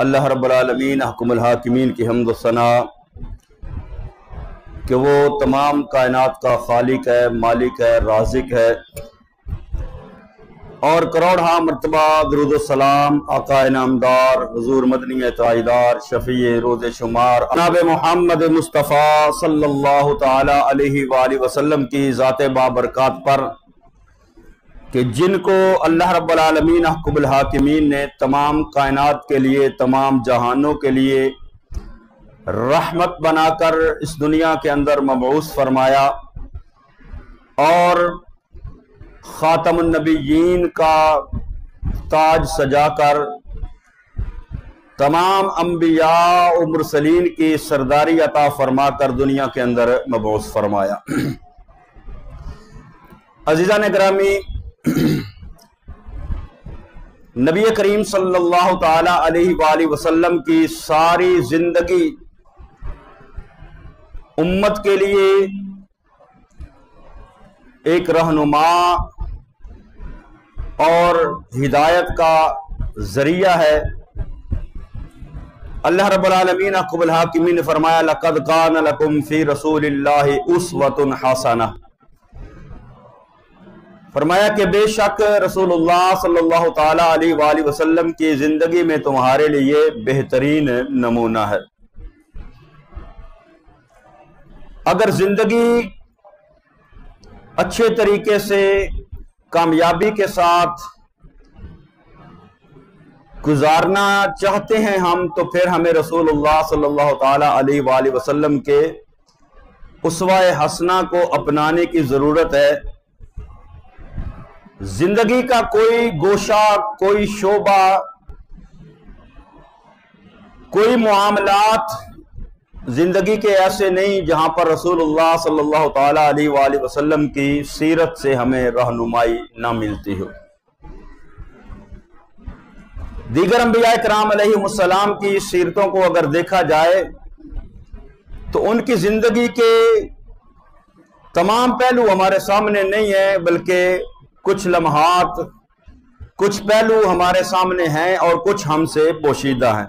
اللہ رب العالمین حکم الحاکمین کی حمد و ثنا کہ وہ تمام کائنات کا خالق ہے، مالک ہے، رازق ہے، اور کروڑہا مرتبہ درود و سلام آقا انعامدار حضور مدنی تاجدار شفیع روز شمار جناب محمد مصطفیٰ صلی اللہ تعالی علیہ وآلہ وسلم کی ذات بابرکات پر، کہ جن کو اللہ رب العالمین حکم الحاکمین نے تمام کائنات کے لیے، تمام جہانوں کے لیے رحمت بنا کر اس دنیا کے اندر مبعوث فرمایا، اور خاتم النبیین کا تاج سجا کر تمام انبیاء و مرسلین کی سرداری عطا فرما کر دنیا کے اندر مبعوث فرمایا۔ عزیزان گرامی، نبی کریم صلی اللہ تعالی علیہ وآلہ وسلم کی ساری زندگی امت کے لیے ایک رہنما اور ہدایت کا ذریعہ ہے۔ اللہ رب العالمین حکم الحاکمین نے فرمایا لَقَدْ كَانَ لَكُمْ فِي رَسُولِ اللَّهِ أُسْوَةٌ حَسَنَةٌ، فرمایا کہ بے شک رسول اللہ صلی اللہ تعالی علیہ وآلہ وسلم کی زندگی میں تمہارے لیے بہترین نمونہ ہے۔ اگر زندگی اچھے طریقے سے کامیابی کے ساتھ گزارنا چاہتے ہیں ہم، تو پھر ہمیں رسول اللہ صلی اللہ تعالی علیہ وآلہ وسلم کے اسوہ حسنہ کو اپنانے کی ضرورت ہے۔ زندگی کا کوئی گوشہ، کوئی شعبہ، کوئی معاملات زندگی کے ایسے نہیں جہاں پر رسول اللہ صلی اللہ تعالی علیہ وآلہ وسلم کی سیرت سے ہمیں رہنمائی نہ ملتی ہو۔ دیگر انبیاء کرام علیہ السلام کی سیرتوں کو اگر دیکھا جائے تو ان کی زندگی کے تمام پہلو ہمارے سامنے نہیں ہیں، بلکہ کچھ لمحات، کچھ پہلو ہمارے سامنے ہیں اور کچھ ہم سے پوشیدہ ہیں۔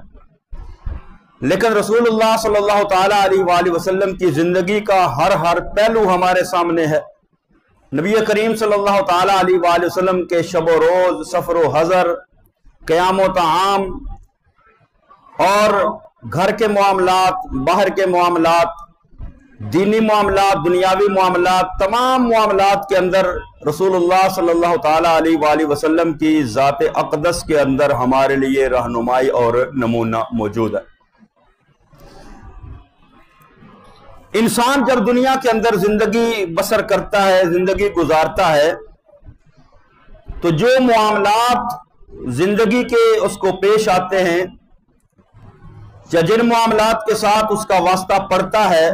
لیکن رسول اللہ صلی اللہ تعالی علیہ وآلہ وسلم کی زندگی کا ہر پہلو ہمارے سامنے ہے۔ نبی کریم صلی اللہ تعالی علیہ وآلہ وسلم کے شب و روز، سفر و حضر، قیام و طعام، اور گھر کے معاملات، باہر کے معاملات، دینی معاملات، دنیاوی معاملات، تمام معاملات کے اندر رسول اللہ صلی اللہ تعالی علیہ وآلہ وسلم کی ذات اقدس کے اندر ہمارے لیے رہنمائی اور نمونہ موجود ہے۔ انسان جب دنیا کے اندر زندگی بسر کرتا ہے، زندگی گزارتا ہے، تو جو معاملات زندگی کے اس کو پیش آتے ہیں یا جن معاملات کے ساتھ اس کا واسطہ پڑتا ہے،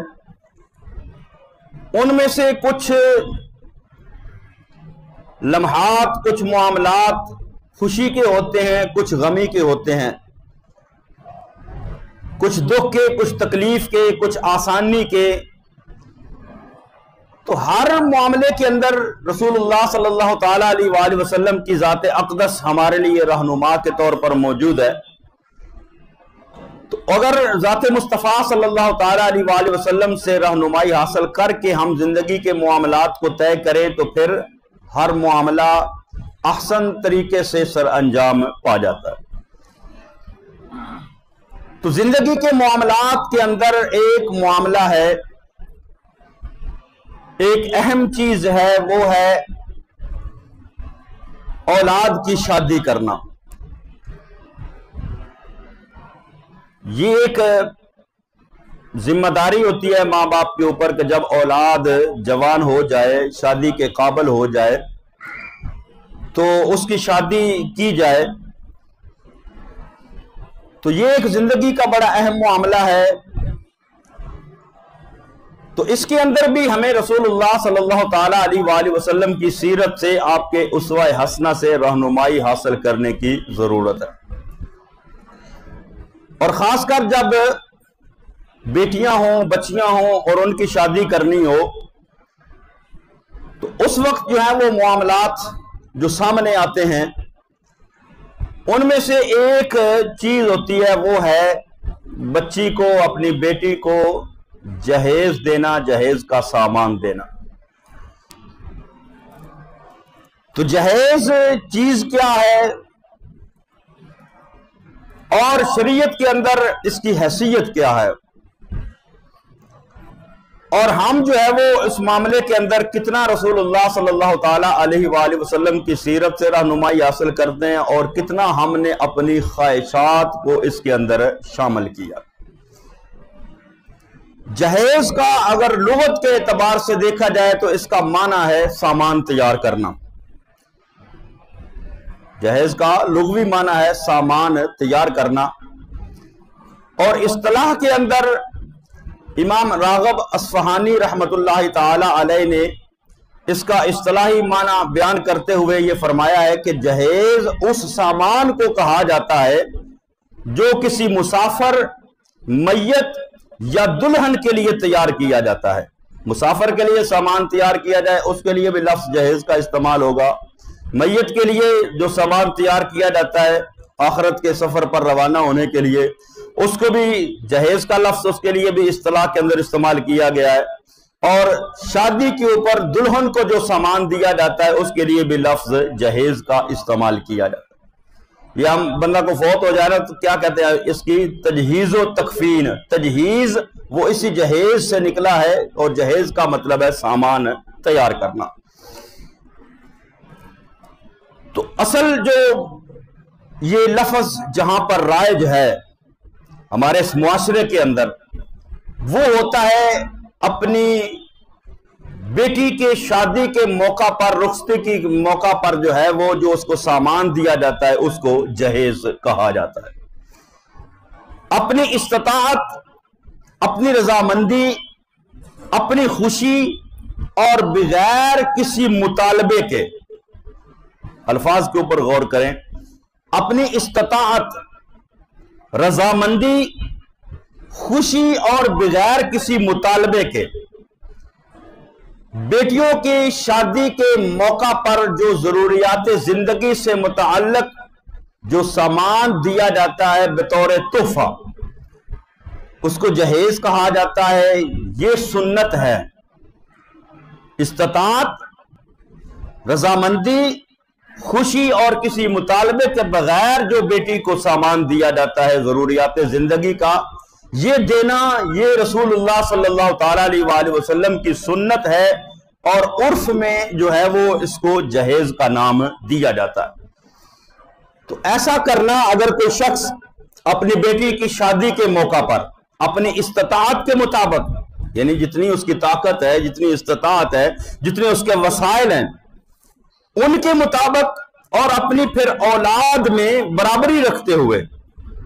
ان میں سے کچھ لمحات، کچھ معاملات خوشی کے ہوتے ہیں، کچھ غمی کے ہوتے ہیں، کچھ دکھ کے، کچھ تکلیف کے، کچھ آسانی کے۔ تو ہر معاملے کے اندر رسول اللہ صلی اللہ تعالی علیہ وآلہ وسلم کی ذات اقدس ہمارے لیے رہنما کے طور پر موجود ہے۔ تو اگر ذات مصطفیٰ صلی اللہ تعالی علیہ وآلہ وسلم سے رہنمائی حاصل کر کے ہم زندگی کے معاملات کو طے کریں تو پھر ہر معاملہ احسن طریقے سے سر انجام پا جاتا ہے۔ تو زندگی کے معاملات کے اندر ایک معاملہ ہے، ایک اہم چیز ہے، وہ ہے اولاد کی شادی کرنا۔ یہ ایک ذمہ داری ہوتی ہے ماں باپ کے اوپر کہ جب اولاد جوان ہو جائے، شادی کے قابل ہو جائے، تو اس کی شادی کی جائے۔ تو یہ ایک زندگی کا بڑا اہم معاملہ ہے۔ تو اس کے اندر بھی ہمیں رسول اللہ صلی اللہ تعالی علیہ وآلہ وسلم کی سیرت سے، آپ کے اسوہ حسنہ سے رہنمائی حاصل کرنے کی ضرورت ہے۔ اور خاص کر جب بیٹیاں ہوں، بچیاں ہوں اور ان کی شادی کرنی ہو، تو اس وقت جو ہے وہ معاملات جو سامنے آتے ہیں ان میں سے ایک چیز ہوتی ہے، وہ ہے بچی کو، اپنی بیٹی کو جہیز دینا، جہیز کا سامان دینا۔ تو جہیز چیز کیا ہے اور شریعت کے اندر اس کی حیثیت کیا ہے، اور ہم جو ہے وہ اس معاملے کے اندر کتنا رسول اللہ صلی اللہ تعالی علیہ وآلہ وسلم کی سیرت سے رہنمائی حاصل کرتے ہیں، اور کتنا ہم نے اپنی خواہشات کو اس کے اندر شامل کیا۔ جہیز کا اگر لغت کے اعتبار سے دیکھا جائے تو اس کا معنی ہے سامان تیار کرنا۔ جہیز کا لغوی معنی ہے سامان تیار کرنا، اور اصطلاح کے اندر امام راغب اصفہانی رحمت اللہ تعالی علیہ نے اس کا اصطلاحی معنی بیان کرتے ہوئے یہ فرمایا ہے کہ جہیز اس سامان کو کہا جاتا ہے جو کسی مسافر، میت یا دلہن کے لیے تیار کیا جاتا ہے۔ مسافر کے لیے سامان تیار کیا جائے اس کے لیے بھی لفظ جہیز کا استعمال ہوگا، میت کے لیے جو سامان تیار کیا جاتا ہے آخرت کے سفر پر روانہ ہونے کے لیے، اس کو بھی جہیز کا لفظ اس کے لیے بھی اصطلاح کے اندر استعمال کیا گیا ہے، اور شادی کے اوپر دلہن کو جو سامان دیا جاتا ہے اس کے لیے بھی لفظ جہیز کا استعمال کیا جاتا ہے۔ یا ہم بندہ کو فوت ہو جائے نا تو کیا کہتے ہیں اس کی تجہیز و تکفین، تجہیز وہ اسی جہیز سے نکلا ہے، اور جہیز کا مطلب ہے سامان تیار کرنا۔ تو اصل جو یہ لفظ جہاں پر رائج ہے ہمارے اس معاشرے کے اندر، وہ ہوتا ہے اپنی بیٹی کے شادی کے موقع پر، رخصتی کے موقع پر جو ہے وہ جو اس کو سامان دیا جاتا ہے اس کو جہیز کہا جاتا ہے۔ اپنی استطاعت، اپنی رضامندی، اپنی خوشی اور بغیر کسی مطالبے کے، الفاظ کے اوپر غور کریں، اپنی استطاعت، رضامندی، خوشی اور بغیر کسی مطالبے کے بیٹیوں کی شادی کے موقع پر جو ضروریات زندگی سے متعلق جو سامان دیا جاتا ہے بطور تحفہ، اس کو جہیز کہا جاتا ہے۔ یہ سنت ہے۔ استطاعت، رضامندی، خوشی اور کسی مطالبے کے بغیر جو بیٹی کو سامان دیا جاتا ہے ضروریات زندگی کا، یہ دینا یہ رسول اللہ صلی اللہ تعالی علیہ وآلہ وسلم کی سنت ہے، اور عرف میں جو ہے وہ اس کو جہیز کا نام دیا جاتا ہے۔ تو ایسا کرنا، اگر کوئی شخص اپنی بیٹی کی شادی کے موقع پر اپنی استطاعت کے مطابق، یعنی جتنی اس کی طاقت ہے، جتنی استطاعت ہے، جتنے اس کے وسائل ہیں، ان کے مطابق، اور اپنی پھر اولاد میں برابری رکھتے ہوئے،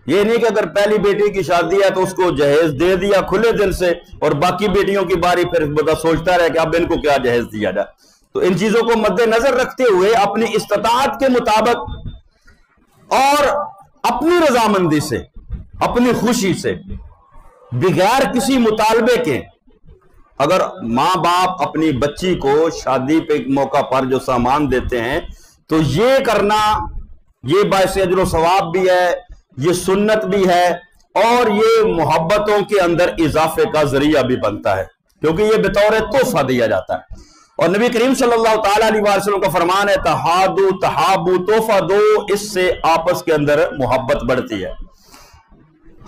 یہ نہیں کہ اگر پہلی بیٹی کی شادی ہے تو اس کو جہیز دے دیا کھلے دل سے، اور باقی بیٹیوں کی باری پھر بندہ سوچتا رہے کہ اب ان کو کیا جہیز دیا جائے۔ تو ان چیزوں کو مد نظر رکھتے ہوئے اپنی استطاعت کے مطابق اور اپنی رضامندی سے، اپنی خوشی سے، بغیر کسی مطالبے کے، اگر ماں باپ اپنی بچی کو شادی پہ موقع پر جو سامان دیتے ہیں تو یہ کرنا یہ باعث اجر و ثواب بھی ہے، یہ سنت بھی ہے، اور یہ محبتوں کے اندر اضافے کا ذریعہ بھی بنتا ہے، کیونکہ یہ بطور تحفہ دیا جاتا ہے۔ اور نبی کریم صلی اللہ تعالی علیہ وسلم کا فرمان ہے تحادو تحابو، تحفہ دو، اس سے آپس کے اندر محبت بڑھتی ہے۔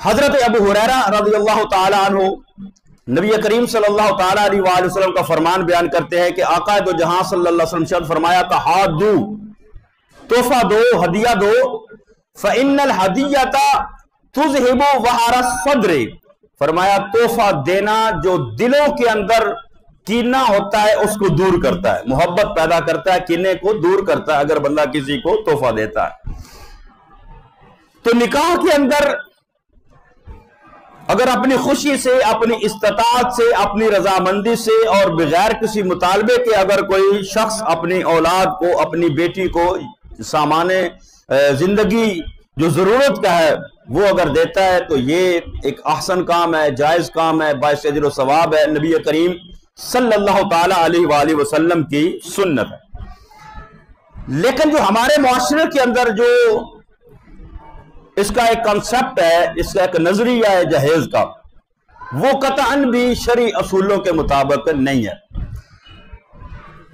حضرت ابو ہریرہ رضی اللہ تعالی عنہ نبی کریم صلی اللہ تعالی علیہ وآلہ وسلم کا فرمان بیان کرتے ہیں کہ آقا دو جہاں صلی اللہ علیہ وسلم شاد فرمایا تحادو، تحفہ دو، ہدیہ دو، فَإِنَّ الْحَدِيَّةَ تُذْهِبُ وَحَرَ الصَّدْرِ، فرمایا تحفہ دینا جو دلوں کے اندر کینہ ہوتا ہے اس کو دور کرتا ہے، محبت پیدا کرتا ہے، کینے کو دور کرتا ہے اگر بندہ کسی کو تحفہ دیتا ہے۔ تو نکاح کے اندر اگر اپنی خوشی سے، اپنی استطاعت سے، اپنی رضامندی سے اور بغیر کسی مطالبے کے اگر کوئی شخص اپنی اولاد کو، اپنی بیٹی کو سامان زندگی جو ضرورت کا ہے وہ اگر دیتا ہے تو یہ ایک احسن کام ہے، جائز کام ہے، باعث اجر و ثواب ہے، نبی کریم صلی اللہ تعالی علیہ وآلہ وسلم کی سنت ہے۔ لیکن جو ہمارے معاشرے کے اندر جو اس کا ایک کنسپٹ ہے، اس کا ایک نظریہ ہے جہیز کا، وہ قطعاً بھی شرعی اصولوں کے مطابق نہیں ہے۔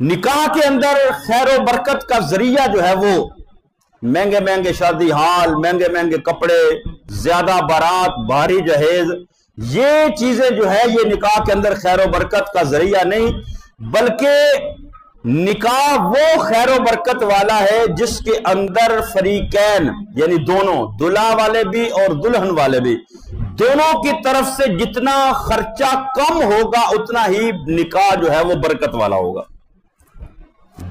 نکاح کے اندر خیر و برکت کا ذریعہ جو ہے وہ مہنگے مہنگے شادی ہال، مہنگے مہنگے کپڑے، زیادہ بارات، بھاری جہیز، یہ چیزیں جو ہے یہ نکاح کے اندر خیر و برکت کا ذریعہ نہیں، بلکہ نکاح وہ خیر و برکت والا ہے جس کے اندر فریقین یعنی دونوں، دلہا والے بھی اور دلہن والے بھی، دونوں کی طرف سے جتنا خرچہ کم ہوگا اتنا ہی نکاح جو ہے وہ برکت والا ہوگا۔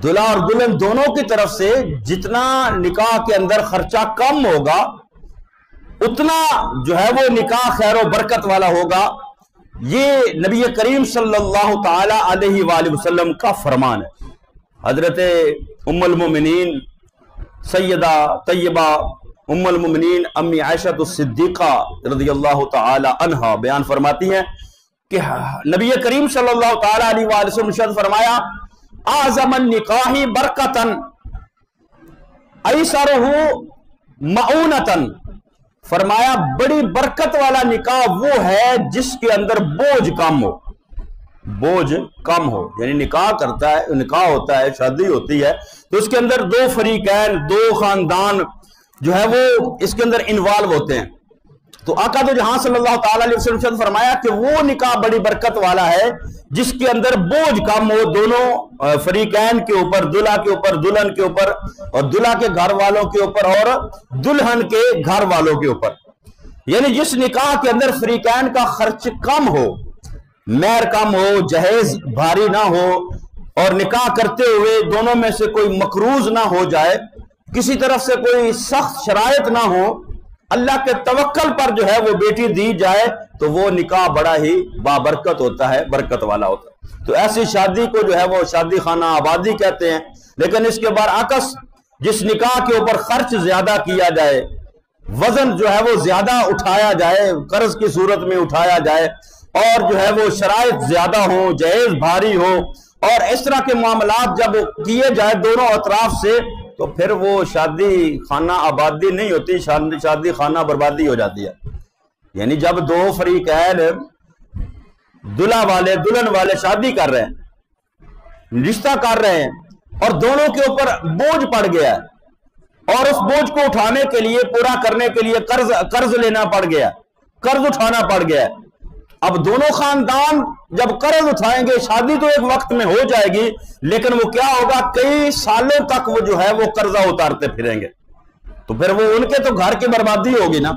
دلہا اور دلہن دونوں کی طرف سے جتنا نکاح کے اندر خرچہ کم ہوگا اتنا جو ہے وہ نکاح خیر و برکت والا ہوگا۔ یہ نبی کریم صلی اللہ تعالی علیہ وآلہ وسلم کا فرمان ہے۔ حضرت ام المومنین سیدہ طیبہ ام المومنین امی عائشہ الصدیقہ رضی اللہ تعالی عنہا بیان فرماتی ہیں کہ نبی کریم صلی اللہ تعالی علیہ وآلہ وسلم نے فرمایا اعظم النکاح برکتن ایسرہ معونتن، فرمایا بڑی برکت والا نکاح وہ ہے جس کے اندر بوجھ کم ہو، بوجھ کم ہو، یعنی نکاح کرتا ہے، نکاح ہوتا ہے، شادی ہوتی ہے تو اس کے اندر دو فریقین، دو خاندان جو ہے وہ اس کے اندر انوالو ہوتے ہیں۔ تو آقا دو جہاں صلی اللہ تعالی علیہ وسلم نے فرمایا کہ وہ نکاح بڑی برکت والا ہے جس کے اندر بوجھ کم ہو دونوں فریقین کے اوپر، دلہا کے اوپر، دلہن کے اوپر، اور دلہا کے گھر والوں کے اوپر اور دلہن کے گھر والوں کے اوپر، یعنی جس نکاح کے اندر فریقین کا خرچ کم ہو، مہر کم ہو، جہیز بھاری نہ ہو، اور نکاح کرتے ہوئے دونوں میں سے کوئی مقروض نہ ہو جائے، کسی طرف سے کوئی سخت شرائط نہ ہو، اللہ کے توکل پر جو ہے وہ بیٹی دی جائے تو وہ نکاح بڑا ہی بابرکت ہوتا ہے، برکت والا ہوتا ہے۔ تو ایسی شادی کو جو ہے وہ شادی خانہ آبادی کہتے ہیں۔ لیکن اس کے برعکس جس نکاح کے اوپر خرچ زیادہ کیا جائے، وزن جو ہے وہ زیادہ اٹھایا جائے، قرض کی صورت میں اٹھایا جائے، اور جو ہے وہ شرائط زیادہ ہوں، جہیز بھاری ہو، اور اس طرح کے معاملات جب کیے جائے دونوں اطراف سے، تو پھر وہ شادی خانہ آبادی نہیں ہوتی، شادی خانہ بربادی ہو جاتی ہے۔ یعنی جب دو فریقین دلہا والے دلہن والے شادی کر رہے ہیں، رشتہ کر رہے ہیں، اور دونوں کے اوپر بوجھ پڑ گیا ہے، اور اس بوجھ کو اٹھانے کے لیے، پورا کرنے کے لیے قرض لینا پڑ گیا، قرض اٹھانا پڑ گیا۔ اب دونوں خاندان جب قرض اٹھائیں گے، شادی تو ایک وقت میں ہو جائے گی، لیکن وہ کیا ہوگا، کئی سالوں تک وہ جو ہے وہ قرضہ اتارتے پھریں گے، تو پھر وہ ان کے تو گھر کی بربادی ہوگی نا۔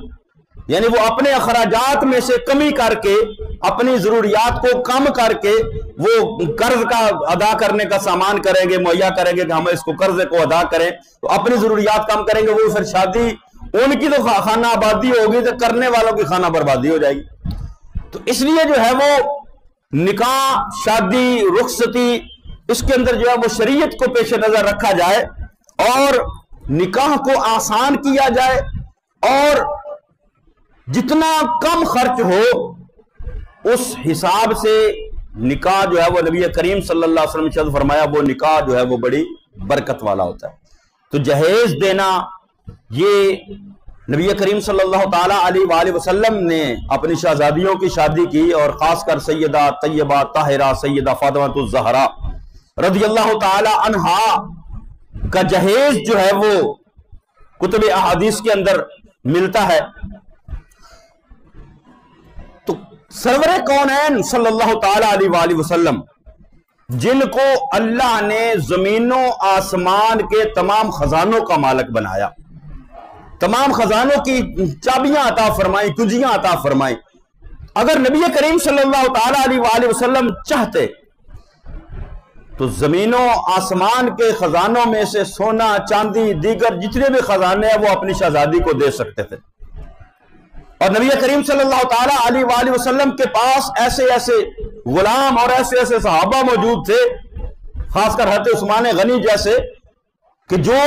یعنی وہ اپنے اخراجات میں سے کمی کر کے، اپنی ضروریات کو کم کر کے وہ قرض کا ادا کرنے کا سامان کریں گے، مہیا کریں گے کہ ہم اس کو قرضے کو ادا کریں، تو اپنی ضروریات کم کریں گے، وہ پھر شادی ان کی تو خانہ آبادی ہوگی تو کرنے والوں کی خانہ بربادی ہو جائے گی۔ تو اس لیے جو ہے وہ نکاح، شادی، رخصتی، اس کے اندر جو ہے وہ شریعت کو پیش نظر رکھا جائے اور نکاح کو آسان کیا جائے، اور جتنا کم خرچ ہو اس حساب سے نکاح جو ہے وہ نبی کریم صلی اللہ علیہ وسلم نے فرمایا وہ نکاح جو ہے وہ بڑی برکت والا ہوتا ہے۔ تو جہیز دینا، یہ نبی کریم صلی اللہ تعالی علیہ وآلہ وسلم نے اپنی شہزادیوں کی شادی کی، اور خاص کر سیدہ طیبہ طاہرہ سیدہ فاطمہ الزہرا رضی اللہ تعالی عنہا کا جہیز جو ہے وہ کتب احادیث کے اندر ملتا ہے۔ تو سرور کونین صلی اللہ تعالی علیہ وآلہ وسلم، جن کو اللہ نے زمینوں آسمان کے تمام خزانوں کا مالک بنایا، تمام خزانوں کی چابیاں عطا فرمائی، کنجیاں عطا فرمائی، اگر نبی کریم صلی اللہ تعالی علیہ وآلہ وسلم چاہتے تو زمینوں آسمان کے خزانوں میں سے سونا، چاندی، دیگر جتنے بھی خزانے ہیں وہ اپنی شہزادی کو دے سکتے تھے۔ اور نبی کریم صلی اللہ تعالی علیہ وآلہ وسلم کے پاس ایسے ایسے غلام اور ایسے ایسے صحابہ موجود تھے، خاص کر حضرت عثمان غنی جیسے، کہ جو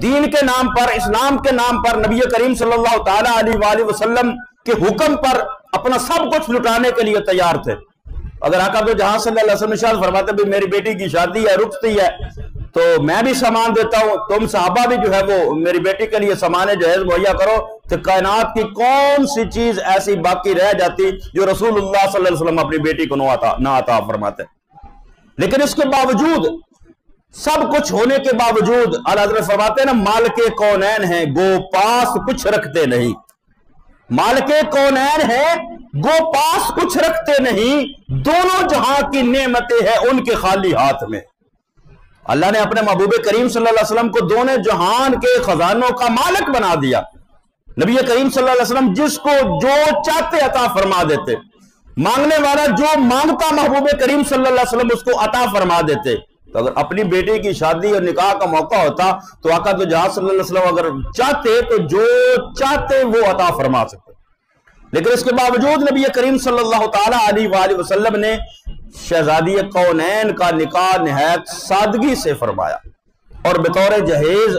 دین کے نام پر، اسلام کے نام پر، نبی کریم صلی اللہ تعالی علیہ وآلہ وسلم کے حکم پر اپنا سب کچھ لٹانے کے لیے تیار تھے۔ اگر آقا تو جہاں صلی اللہ علیہ وسلم ارشاد فرماتے بھی میری بیٹی کی شادی ہے، رخصتی ہے، تو میں بھی سامان دیتا ہوں، تم صحابہ بھی جو ہے وہ میری بیٹی کے لیے سامان جہیز مہیا کرو، تو کائنات کی کون سی چیز ایسی باقی رہ جاتی جو رسول اللہ صلی اللہ علیہ وسلم اپنی بیٹی کو نہ عطا فرماتے. لیکن اس کے باوجود، سب کچھ ہونے کے باوجود، اعلیٰ حضرت فرماتے ہیں نا، مالک کونین ہیں گو پاس کچھ رکھتے نہیں. مالک کونین ہیں گو پاس کچھ رکھتے نہیں، دونوں جہاں کی نعمتیں ہیں ان کے خالی ہاتھ میں. اللہ نے اپنے محبوب کریم صلی اللہ علیہ وسلم کو دونوں جہان کے خزانوں کا مالک بنا دیا. نبی کریم صلی اللہ علیہ وسلم جس کو جو چاہتے عطا فرما دیتے، مانگنے والا جو مانگتا محبوب کریم صلی اللہ علیہ وسلم اس کو عطا فرما دیتے. تو اگر اپنی بیٹی کی شادی اور نکاح کا موقع ہوتا تو آقا تو جہاں صلی اللہ علیہ وسلم اگر چاہتے تو جو چاہتے وہ عطا فرما سکتے. لیکن اس کے باوجود نبی کریم صلی اللہ تعالی علیہ وآلہ وسلم نے شہزادی کونین کا نکاح نہایت سادگی سے فرمایا، اور بطور جہیز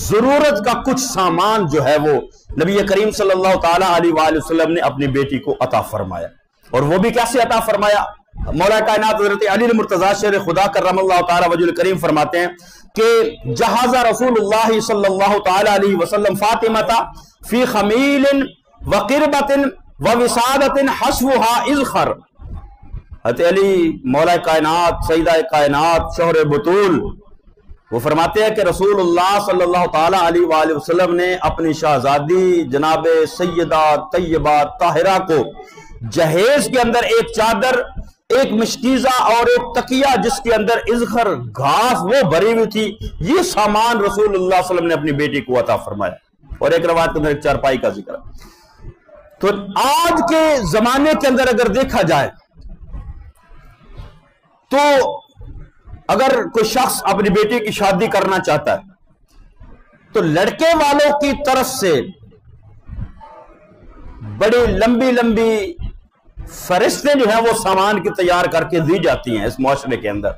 ضرورت کا کچھ سامان جو ہے وہ نبی کریم صلی اللہ تعالی علیہ وآلہ وسلم نے اپنی بیٹی کو عطا فرمایا. اور وہ بھی کیسے عطا فرمایا؟ مولا کائنات حضرت علی المرتضیٰ شیر خدا کرم اللہ تعالی وجہ الکریم فرماتے ہیں کہ جہاز رسول اللہ صلی اللہ تعالی علیہ وسلم فاطمہ فی خمیل وقربت ووسادت حسبها اذخر. حضرت علی مولا کائنات، سیدہ کائنات، شوہر بطول، وہ فرماتے ہیں کہ رسول اللہ صلی اللہ تعالی علیہ وآلہ وسلم نے اپنی شہزادی جناب سیدہ طیبہ طاہرہ کو جہیز کے اندر ایک چادر، ایک مشکیزہ اور ایک تکیہ جس کے اندر اذخر گھاس وہ بھری ہوئی تھی، یہ سامان رسول اللہ صلی اللہ علیہ وسلم نے اپنی بیٹی کو عطا فرمایا. اور ایک روایت کے اندر ایک چارپائی کا ذکر ہے. تو آج کے زمانے کے اندر اگر دیکھا جائے تو اگر کوئی شخص اپنی بیٹی کی شادی کرنا چاہتا ہے تو لڑکے والوں کی طرف سے بڑی لمبی لمبی فہرستیں جو ہیں وہ سامان کی تیار کر کے دی جاتی ہیں اس معاشرے کے اندر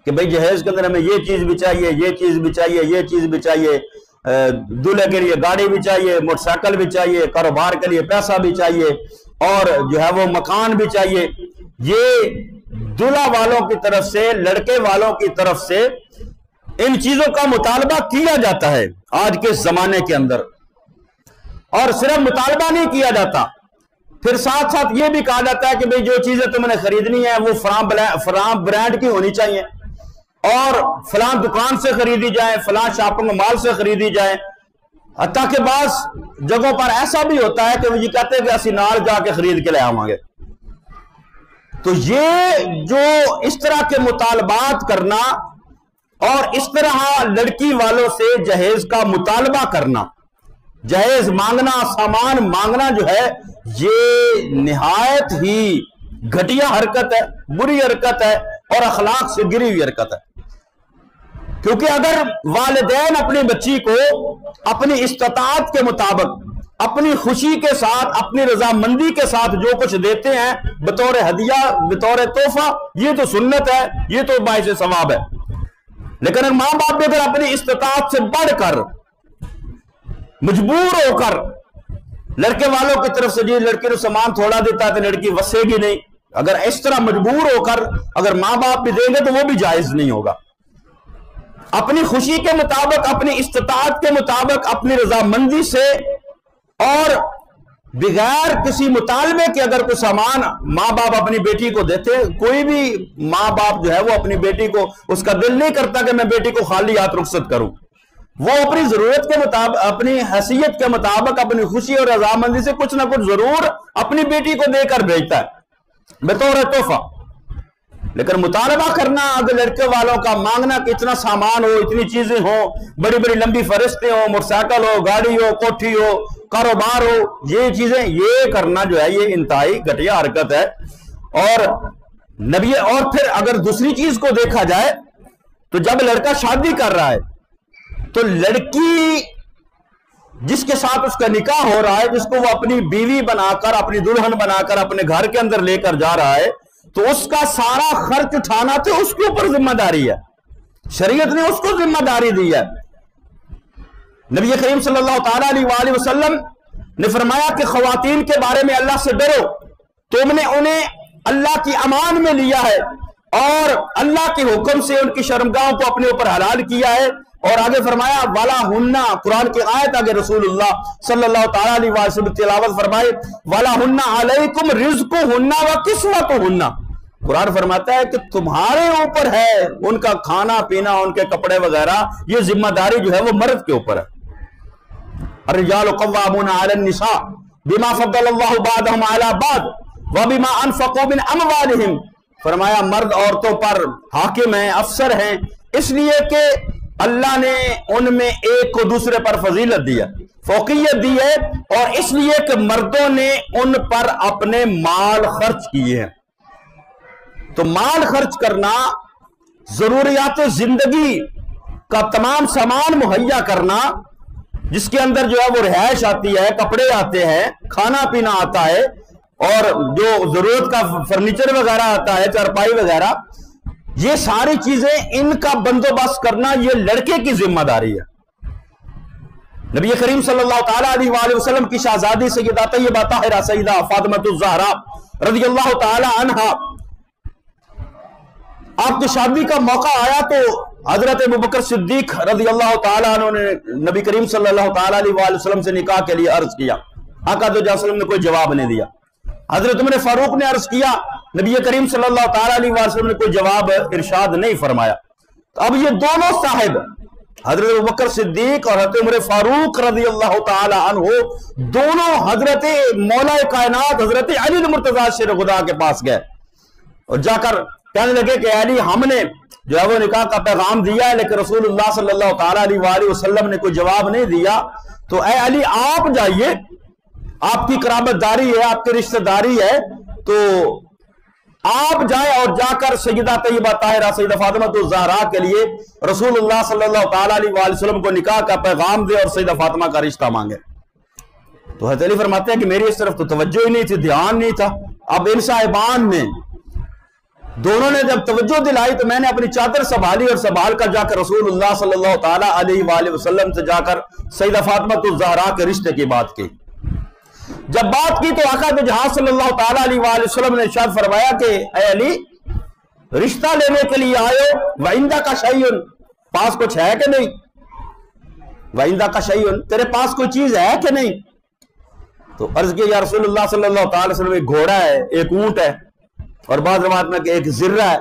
کہ بھئی جہیز کے اندر ہمیں یہ چیز بھی چاہیے، یہ چیز بھی چاہیے، یہ چیز بھی چاہیے، دولہے کے لیے گاڑی بھی چاہیے، موٹر سائیکل بھی چاہیے، کاروبار کے لیے پیسہ بھی چاہیے، اور جو ہے وہ مکان بھی چاہیے. یہ دلہا والوں کی طرف سے، لڑکے والوں کی طرف سے ان چیزوں کا مطالبہ کیا جاتا ہے آج کے زمانے کے اندر. اور صرف مطالبہ نہیں کیا جاتا، پھر ساتھ ساتھ یہ بھی کہا جاتا ہے کہ بھئی جو چیزیں تم نے خریدنی ہیں وہ فلاں برانڈ کی ہونی چاہیے، اور فلاں دکان سے خریدی جائیں، فلاں شاپنگ مال سے خریدی جائیں. حتیٰ کہ بعض جگہوں پر ایسا بھی ہوتا ہے کہ وہ یہ کہتے ہیں کہ اسی نال جا کے خرید کے لے آواں گے. تو یہ جو اس طرح کے مطالبات کرنا اور اس طرح لڑکی والوں سے جہیز کا مطالبہ کرنا، جہیز مانگنا، سامان مانگنا جو ہے، یہ نہایت ہی گھٹیا حرکت ہے، بری حرکت ہے اور اخلاق سے گری ہوئی حرکت ہے. کیونکہ اگر والدین اپنی بچی کو اپنی استطاعت کے مطابق، اپنی خوشی کے ساتھ، اپنی رضامندی کے ساتھ جو کچھ دیتے ہیں بطور ہدیہ، بطور تحفہ، یہ تو سنت ہے، یہ تو باعث ثواب ہے. لیکن ماں باپ بھی اگر اپنی استطاعت سے بڑھ کر، مجبور ہو کر لڑکے والوں کی طرف سے جی لڑکی کو سامان تھوڑا دیتا ہے تو لڑکی وسے گی نہیں، اگر اس طرح مجبور ہو کر اگر ماں باپ بھی دیں گے تو وہ بھی جائز نہیں ہوگا. اپنی خوشی کے مطابق، اپنی استطاعت کے مطابق، اپنی رضامندی سے اور بغیر کسی مطالبے کے اگر کوئی سامان ماں باپ اپنی بیٹی کو دیتے، کوئی بھی ماں باپ جو ہے وہ اپنی بیٹی کو، اس کا دل نہیں کرتا کہ میں بیٹی کو خالی ہاتھ رخصت کروں. وہ اپنی ضرورت کے مطابق، اپنی حیثیت کے مطابق، اپنی خوشی اور رضامندی سے کچھ نہ کچھ ضرور اپنی بیٹی کو دے کر بھیجتا ہے بطور تحفہ. لیکن مطالبہ کرنا، اگر لڑکے والوں کا مانگنا کہ اتنا سامان ہو، اتنی چیزیں ہوں، بڑی بڑی لمبی فہرستیں ہو، موٹر سائیکل ہو، گاڑی ہو، کوٹھی ہو، کاروبار ہو، یہ چیزیں یہ کرنا جو ہے یہ انتہائی گھٹیا حرکت ہے. اور پھر اگر دوسری چیز کو دیکھا جائے تو جب لڑکا شادی کر رہا ہے تو لڑکی جس کے ساتھ اس کا نکاح ہو رہا ہے، جس کو وہ اپنی بیوی بنا کر، اپنی دلہن بنا کر اپنے گھر کے اندر لے کر جا رہا ہے، تو اس کا سارا خرچ اٹھانا تو اس کے اوپر ذمہ داری ہے. شریعت نے اس کو ذمہ داری دی ہے. نبی کریم صلی اللہ تعالی علیہ وآلہ وسلم نے فرمایا کہ خواتین کے بارے میں اللہ سے ڈرو، تم نے انہیں اللہ کی امان میں لیا ہے اور اللہ کے حکم سے ان کی شرمگاہوں کو اپنے اوپر حلال کیا ہے، اور آگے فرمایا والا ہننا، قرآن کی آیت آگے رسول اللہ صلی اللہ تعالیٰ علیہ وسلم تلاوت فرمائے والا ہننا علیکم رزقہن و کسوتہن، قرآن فرماتا ہے کہ تمہارے اوپر ہے ان کا کھانا پینا، ان کے کپڑے وغیرہ، یہ ذمہ داری جو ہے وہ مرد کے اوپر ہے۔ الرجال قوامون علی النساء بما فضل اللہ بعضهم علی بعض وبما انفقوا من اموالہم، فرمایا مرد عورتوں پر حاکم ہیں، افسر ہیں، اس لیے کہ اللہ نے ان میں ایک کو دوسرے پر فضیلت دی ہے، فوقیت دی ہے، اور اس لیے کہ مردوں نے ان پر اپنے مال خرچ کیے ہیں۔ تو مال خرچ کرنا، ضروریات زندگی کا تمام سامان مہیا کرنا، جس کے اندر جو ہے وہ رہائش آتی ہے، کپڑے آتے ہیں، کھانا پینا آتا ہے، اور جو ضرورت کا فرنیچر وغیرہ آتا ہے، چارپائی وغیرہ، یہ ساری چیزیں ان کا بندوبست کرنا یہ لڑکے کی ذمہ داری ہے۔ نبی کریم صلی اللہ تعالیٰ علیہ وآلہ وسلم کی شہزادی سیدہ طیبہ طاہرہ سیدہ فاطمہ الزہرا رضی اللہ تعالیٰ عنہا، آپ کی شادی کا موقع آیا تو حضرت ابوبکر صدیق رضی اللہ تعالیٰ عنہ نے نبی کریم صلی اللہ تعالیٰ علیہ وآلہ وسلم سے نکاح کے لیے عرض کیا، آقا تو وسلم نے کوئی جواب نہیں دیا۔ حضرت عمر فاروق نے عرض کیا، نبی کریم صلی اللہ تعالیٰ علیہ وآلہ وسلم نے کوئی جواب ارشاد نہیں فرمایا۔ تو اب یہ دونوں صاحب، حضرت ابوبکر صدیق اور حضرت عمر فاروق رضی اللہ تعالیٰ عنہ، دونوں حضرت مولا کائنات حضرت علی المرتضیٰ شیر خدا کے پاس گئے اور جا کر کہنے لگے کہ علی، ہم نے جو ہے وہ نکاح کا پیغام دیا ہے لیکن رسول اللہ صلی اللہ تعالیٰ علیہ وآلہ وسلم نے کوئی جواب نہیں دیا، تو اے علی آپ جائیے، آپ کی قرابت داری ہے، آپ کی رشتہ داری ہے، تو آپ جائیں اور جا کر سیدہ طیبہ طاہرہ سیدہ فاطمہ الزہرا کے لیے رسول اللہ صلی اللہ تعالیٰ علیہ وآلہ وسلم کو نکاح کا پیغام دے اور سیدہ فاطمہ کا رشتہ مانگے۔ تو حضرت علی فرماتے ہیں کہ میری اس طرف تو توجہ ہی نہیں تھی، دھیان نہیں تھا۔ اب ان صاحبان نے دونوں نے جب توجہ دلائی تو میں نے اپنی چادر سنبھالی اور سنبھال کر جا کر رسول اللہ صلی اللہ تعالیٰ علیہ وآلہ وسلم سے جا کر سیدہ فاطمہ الزہرا کے رشتے کی بات کی۔ جب بات کی تو آقا دو جہاں صلی اللہ تعالیٰ علیہ وآلہ وسلم نے ارشاد فرمایا کہ اے علی، رشتہ لینے کے لیے آئے ہو، وَعِنْدَكَ شَيْءٌ، پاس کچھ ہے کہ نہیں؟ وَعِنْدَكَ شَيْءٌ، تیرے پاس کوئی چیز ہے کہ نہیں؟ تو عرض کی یا رسول اللہ صلی اللہ تعالیٰ علیہ وسلم، ایک گھوڑا ہے، ایک اونٹ ہے، اور بعض روایت میں کہ ایک ذرہ ہے۔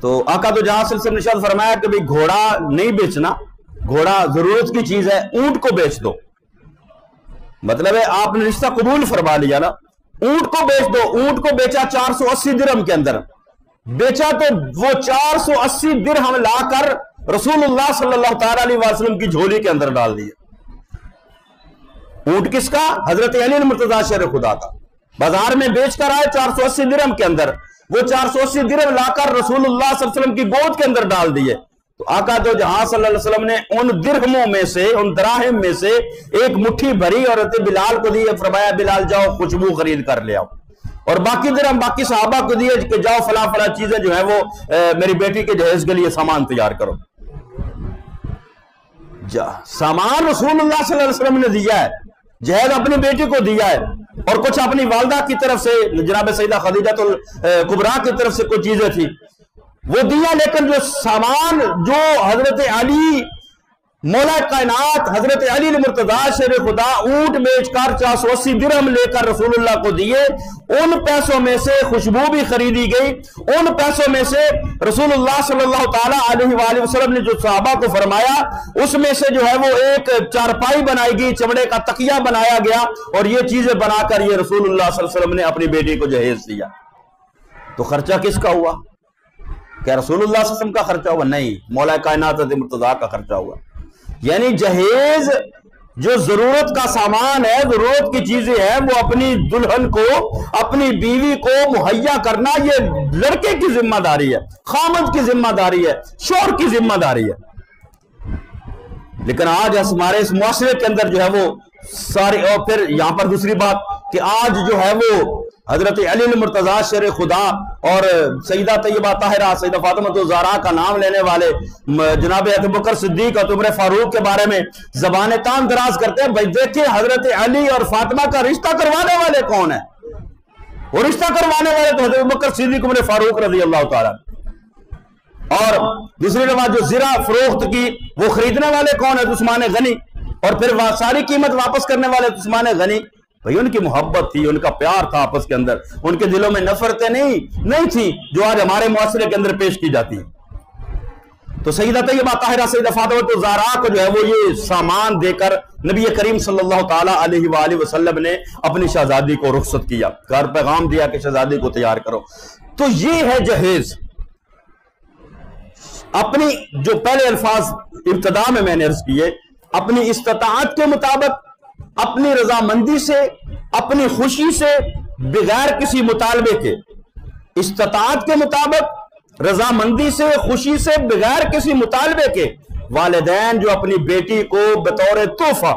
تو آقا تو جہاں صلی اللہ علیہ وسلم نے ارشاد فرمایا کہ بھئی گھوڑا نہیں بیچنا، گھوڑا ضرورت کی چیز ہے، اونٹ کو بیچ دو۔ مطلب ہے آپ نے رشتہ قبول فرما لیا نا، اونٹ کو بیچ دو۔ اونٹ کو بیچا 480 درہم کے اندر، بیچا تو وہ 480 درہم لا کر رسول اللہ صلی اللہ تعالیٰ علیہ وسلم کی جھولی کے اندر ڈال دیے۔ اونٹ کس کا؟ حضرت علی المرتضیٰ شیر خدا کا، بازار میں بیچ کر آئے 480 درہم کے اندر، وہ 480 درہم لا کر رسول اللہ صلی اللہ علیہ وسلم کی گود کے اندر ڈال دیے۔ تو آقا دو جہاں صلی اللہ علیہ وسلم نے ان درہموں میں سے، ان دراہم میں سے ایک مٹھی بھری اور بلال کو دیے، فرمایا بلال جاؤ خوشبو خرید کر لے آؤ، اور باقی درہم باقی صحابہ کو دیے کہ جاؤ فلاں فلاں چیزیں جو ہیں وہ میری بیٹی کے جہیز کے لیے سامان تیار کرو۔ سامان رسول اللہ صلی اللہ علیہ وسلم نے دیا ہے، جہیز اپنی بیٹی کو دیا ہے، اور کچھ اپنی والدہ کی طرف سے، جناب سیدہ خدیجہ الکبریٰ کی طرف سے کچھ چیزیں تھی وہ دیا، لیکن جو سامان جو حضرت علی مولا کائنات حضرت علی المرتضیٰ شیر خدا اونٹ بیچ کر 480 درہم لے کر رسول اللہ کو دیے، ان پیسوں میں سے خوشبو بھی خریدی گئی، ان پیسوں میں سے رسول اللہ صلی اللہ تعالیٰ علیہ وآلہ وسلم نے جو صحابہ کو فرمایا اس میں سے جو ہے وہ ایک چارپائی بنائی گئی، چمڑے کا تکیہ بنایا گیا، اور یہ چیزیں بنا کر یہ رسول اللہ صلی اللہ علیہ وسلم نے اپنی بیٹی کو جہیز دیا۔ تو خرچہ کس کا ہوا؟ کیا رسول اللہ صلی اللہ علیہ وسلم کا خرچہ ہوا؟ نہیں، مولا کائنات حضرت مرتضیٰ کا خرچہ ہوا۔ یعنی جہیز جو ضرورت کا سامان ہے، ضرورت کی چیزیں ہیں، وہ اپنی دلہن کو، اپنی بیوی کو مہیا کرنا یہ لڑکے کی ذمہ داری ہے، خامد کی ذمہ داری ہے، شوہر کی ذمہ داری ہے۔ لیکن آج ہمارے اس معاشرے کے اندر جو ہے وہ سارے، اور پھر یہاں پر دوسری بات کہ آج جو ہے وہ حضرت علی المرتضیٰ شیر خدا اور سیدہ طیبہ طاہرہ سیدہ فاطمہ الزہرا کا نام لینے والے جناب ابوبکر صدیق اور عمر فاروق کے بارے میں زبان تان دراز کرتے ہیں۔ بھائی دیکھیں حضرت علی اور فاطمہ کا رشتہ کروانے والے کون ہیں؟ وہ رشتہ کروانے والے تو حضرت ابوبکر صدیق عمر فاروق رضی اللہ تعالیٰ۔ اور دوسری روایت جو زرہ فروخت کی وہ خریدنے والے کون ہے؟ عثمان غنی، اور پھر ساری قیمت واپس کرنے والے عثمان غنی۔ بھئی ان کی محبت تھی، ان کا پیار تھا آپس کے اندر، ان کے دلوں میں نفرتیں نہیں تھی جو آج ہمارے معاشرے کے اندر پیش کی جاتی ہیں۔ تو سیدہ طیبہ طاہرہ سیدہ فاطمہ الزہرا کو جو ہے وہ یہ سامان دے کر نبی کریم صلی اللہ تعالی علیہ وآلہ وسلم نے اپنی شہزادی کو رخصت کیا، گھر پیغام دیا کہ شہزادی کو تیار کرو۔ تو یہ ہے جہیز۔ اپنی جو پہلے الفاظ ابتدا میں نے عرض کیے، اپنی استطاعت کے مطابق، اپنی رضامندی سے، اپنی خوشی سے، بغیر کسی مطالبے کے، استطاعت کے مطابق، رضامندی سے، خوشی سے، بغیر کسی مطالبے کے، والدین جو اپنی بیٹی کو بطور تحفہ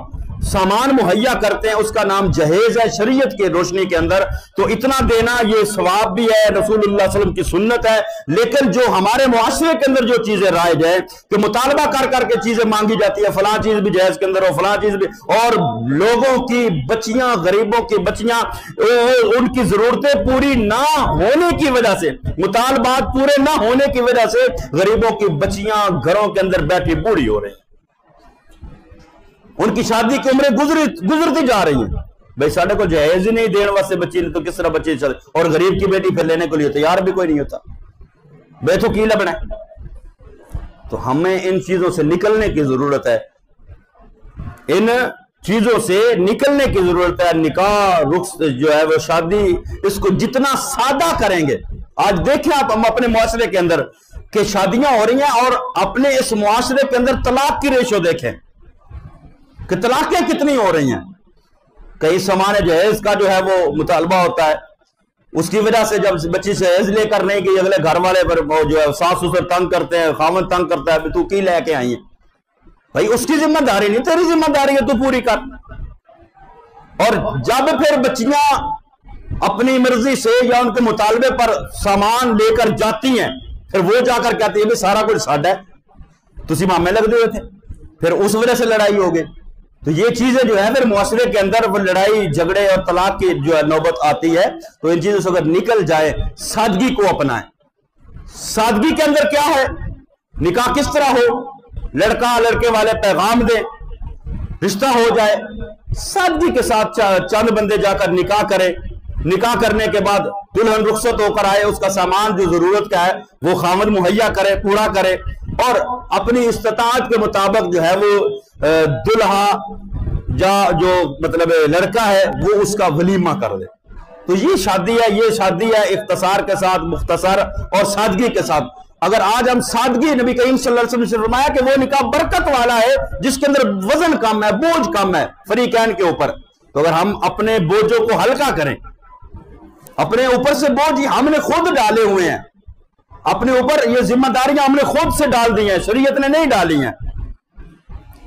سامان مہیا کرتے ہیں اس کا نام جہیز ہے شریعت کے روشنی کے اندر۔ تو اتنا دینا یہ ثواب بھی ہے، رسول اللہ صلی اللہ علیہ وسلم کی سنت ہے۔ لیکن جو ہمارے معاشرے کے اندر جو چیزیں رائج ہیں کہ مطالبہ کر کے چیزیں مانگی جاتی ہے، فلاں چیز بھی جہیز کے اندر ہو، فلاں چیز بھی، اور لوگوں کی بچیاں، غریبوں کی بچیاں، ان کی ضرورتیں پوری نہ ہونے کی وجہ سے، مطالبات پورے نہ ہونے کی وجہ سے غریبوں کی بچیاں گھروں کے اندر بیٹھی بوڑھی ہو رہی ہیں، ان کی شادی کی عمریں گزرتی جا رہی ہیں۔ بھئی ساڑھے کو جہیز ہی نہیں دینے واسطے بچی نے تو کس طرح بچی چلے، اور غریب کی بیٹی پھر لینے کو لیے تیار بھی کوئی نہیں ہوتا، بے تو کی لبنا ہے۔ تو ہمیں ان چیزوں سے نکلنے کی ضرورت ہے، ان چیزوں سے نکلنے کی ضرورت ہے۔ نکاح جو ہے وہ شادی، اس کو جتنا سادہ کریں گے، آج دیکھیں آپ ہم اپنے معاشرے کے اندر کہ شادیاں ہو رہی ہیں، اور اپنے اس معاشرے کے اندر طلاق کی ریشو دیکھیں کہ طلاقیں کتنی ہو رہی ہیں۔ کئی سامان جہیز کا جو ہے وہ مطالبہ ہوتا ہے، اس کی وجہ سے جب بچی سے جہیز لے کر نہیں گئی، اگلے گھر والے پر جو ہے ساس سسر تنگ کرتے ہیں، خاوند تنگ کرتا ہے، تو کی لے کے آئی ہیں؟ بھائی اس کی ذمہ داری نہیں، تیری ذمہ داری ہے، تو پوری کر۔ اور جب پھر بچیاں اپنی مرضی سے یا ان کے مطالبے پر سامان لے کر جاتی ہیں، پھر وہ جا کر کہتی ہے سارا کچھ ساڈا ہے، تسی مامے لگ دے ہوئے تھے، پھر اس وجہ سے لڑائی ہو گئی۔ تو یہ چیزیں جو ہے پھر معاشرے کے اندر وہ لڑائی جھگڑے اور طلاق کی جو ہے نوبت آتی ہے۔ تو ان چیزوں سے اگر نکل جائے، سادگی کو اپنائیں۔ سادگی کے اندر کیا ہے؟ نکاح کس طرح ہو، لڑکا لڑکے والے پیغام دیں، رشتہ ہو جائے، سادگی کے ساتھ چند بندے جا کر نکاح کرے، نکاح کرنے کے بعد دلہن رخصت ہو کر آئے، اس کا سامان جو ضرورت کا ہے وہ خاوند مہیا کرے، پورا کرے، اور اپنی استطاعت کے مطابق جو ہے وہ دلہا جو مطلب لڑکا ہے وہ اس کا ولیمہ کر دے۔ تو یہ شادی ہے اختصار کے ساتھ، مختصر اور سادگی کے ساتھ۔ اگر آج ہم سادگی، نبی کریم صلی اللہ علیہ وسلم نے فرمایا کہ وہ نکاح برکت والا ہے جس کے اندر وزن کم ہے، بوجھ کم ہے فریقین کے اوپر۔ تو اگر ہم اپنے بوجھوں کو ہلکا کریں، اپنے اوپر سے بوجھ ہم نے خود ڈالے ہوئے ہیں، اپنے اوپر یہ ذمہ داریاں ہم نے خود سے ڈال دی ہیں، شریعت نے نہیں ڈالی ہیں۔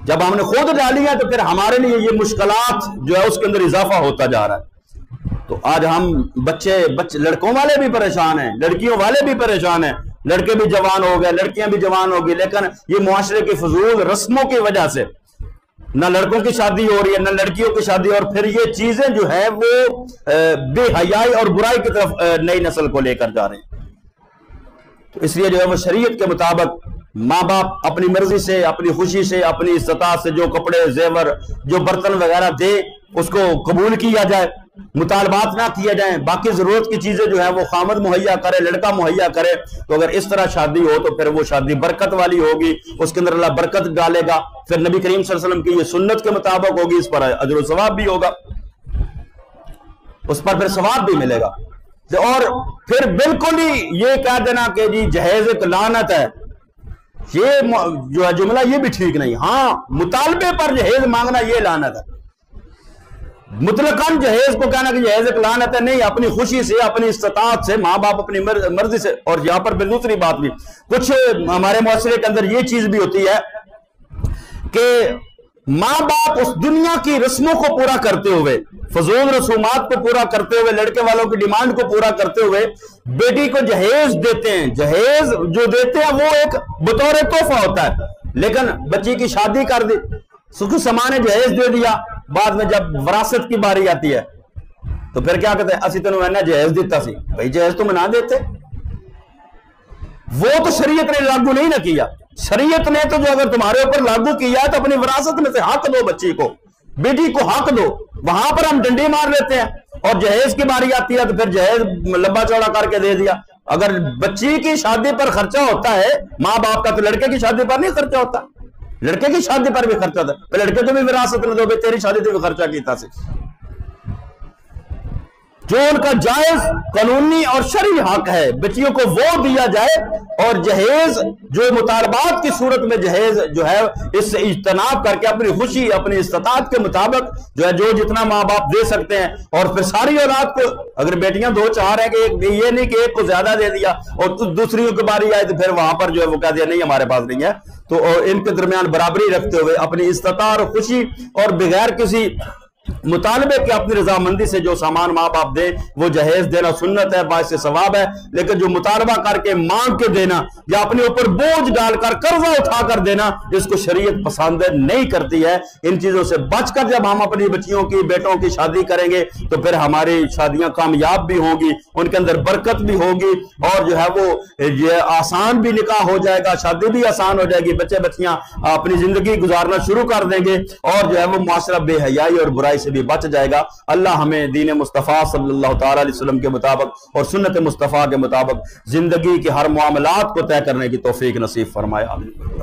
جب ہم نے خود ڈالی ہیں تو پھر ہمارے لیے یہ مشکلات جو ہے اس کے اندر اضافہ ہوتا جا رہا ہے۔ تو آج ہم بچے لڑکوں والے بھی پریشان ہیں، لڑکیوں والے بھی پریشان ہیں، لڑکے بھی جوان ہو گئے، لڑکیاں بھی جوان ہو گئی، لیکن یہ معاشرے کی فضول رسموں کی وجہ سے نہ لڑکوں کی شادی ہو رہی ہے، نہ لڑکیوں کی شادی، اور پھر یہ چیزیں جو ہے وہ بے حیائی اور برائی کی طرف نئی نسل کو لے کر جا رہے ہیں۔ تو اس لیے جو ہے وہ شریعت کے مطابق ماں باپ اپنی مرضی سے، اپنی خوشی سے، اپنی استطاعت سے جو کپڑے، زیور، جو برتن وغیرہ دے اس کو قبول کیا جائے، مطالبات نہ کیا جائیں۔ باقی ضرورت کی چیزیں جو ہے وہ خامد مہیا کرے، لڑکا مہیا کرے۔ تو اگر اس طرح شادی ہو تو پھر وہ شادی برکت والی ہوگی، اس کے اندر اللہ برکت ڈالے گا، پھر نبی کریم صلی اللہ علیہ وسلم کی یہ سنت کے مطابق ہوگی، اس پر اجر و ثواب بھی ہوگا، اس پر پھر ثواب بھی ملے گا۔ اور پھر بالکل ہی یہ کہہ دینا کہ جی جہیز ایک لعنت ہے، یہ جو ہے جملہ یہ بھی ٹھیک نہیں۔ ہاں، مطالبے پر جہیز مانگنا یہ لعنت ہے، مطلقاً جہیز کو کہنا کہ جہیز ایک لعنت ہے نہیں، اپنی خوشی سے، اپنی استطاعت سے، ماں باپ اپنی مرضی سے۔ اور یہاں پر پھر دوسری بات بھی، کچھ ہمارے معاشرے کے اندر یہ چیز بھی ہوتی ہے کہ ماں باپ اس دنیا کی رسموں کو پورا کرتے ہوئے، فضول رسومات کو پورا کرتے ہوئے، لڑکے والوں کی ڈیمانڈ کو پورا کرتے ہوئے بیٹی کو جہیز دیتے ہیں۔ جہیز جو دیتے ہیں وہ ایک بطور تحفہ ہوتا ہے، لیکن بچی کی شادی کر دی، سکھ سامان جہیز دے دیا، بعد میں جب وراثت کی باری آتی ہے تو پھر کیا کہتے ہیں، اسی تینوں میں نے جہیز دیتا سی۔ بھائی جہیز تم نہ دیتے، وہ تو شریعت نے لاگو نہیں نہ کیا. شریعت نے تو جو اگر تمہارے اوپر لاگو کیا ہے تو اپنی وراثت میں سے حق دو, بچی کو, بیٹی کو حق دو. وہاں پر ہم ڈنڈی مار لیتے ہیں, اور جہیز کی باری آتی ہے تو پھر جہیز لمبا چوڑا کر کے دے دیا. اگر بچی کی شادی پر خرچہ ہوتا ہے ماں باپ کا, تو لڑکے کی شادی پر نہیں خرچہ ہوتا. لڑکے کی شادی پر بھی خرچہ ہوتا ہے, پھر لڑکے کو بھی وراثت نہ دو, بھائی تیری شادی تو بھی خرچہ کیتا سے. جو ان کا جائز قانونی اور شرعی حق ہے بچیوں کو وہ دیا جائے, اور جہیز جو مطالبات کی صورت میں جہیز جو ہے اس سے اجتناب کر کے اپنی خوشی اپنی استطاعت کے مطابق جو ہے جو جتنا ماں باپ دے سکتے ہیں, اور پھر ساری اولاد کو, اگر بیٹیاں 2-4 ہیں کہ یہ نہیں کہ ایک کو زیادہ دے دیا اور دوسریوں کی باری آئے تو پھر وہاں پر جو ہے وہ کہہ دیا نہیں ہمارے پاس نہیں ہے, تو ان کے درمیان برابری رکھتے ہوئے اپنی استطاعت اور خوشی اور بغیر کسی مطالبے کی اپنی رضامندی سے جو سامان ماں باپ دے وہ جہیز دینا سنت ہے, باعث ثواب ہے. لیکن جو مطالبہ کر کے مانگ کے دینا یا اپنے اوپر بوجھ ڈال کر قرضہ اٹھا کر دینا, اس کو شریعت پسند نہیں کرتی ہے. ان چیزوں سے بچ کر جب ہم اپنی بچیوں کی بیٹوں کی شادی کریں گے تو پھر ہماری شادیاں کامیاب بھی ہوں گی, ان کے اندر برکت بھی ہوگی, اور جو ہے وہ یہ آسان بھی نکاح ہو جائے گا, شادی بھی آسان ہو جائے گی, بچے بچیاں اپنی زندگی گزارنا شروع کر دیں گے, اور جو ہے وہ معاشرہ بے حیائی اور برائی سے بھی بچ جائے گا. اللہ ہمیں دین مصطفیٰ صلی اللہ تعالی علیہ وسلم کے مطابق اور سنت مصطفیٰ کے مطابق زندگی کے ہر معاملات کو طے کرنے کی توفیق نصیب فرمائے. آمین.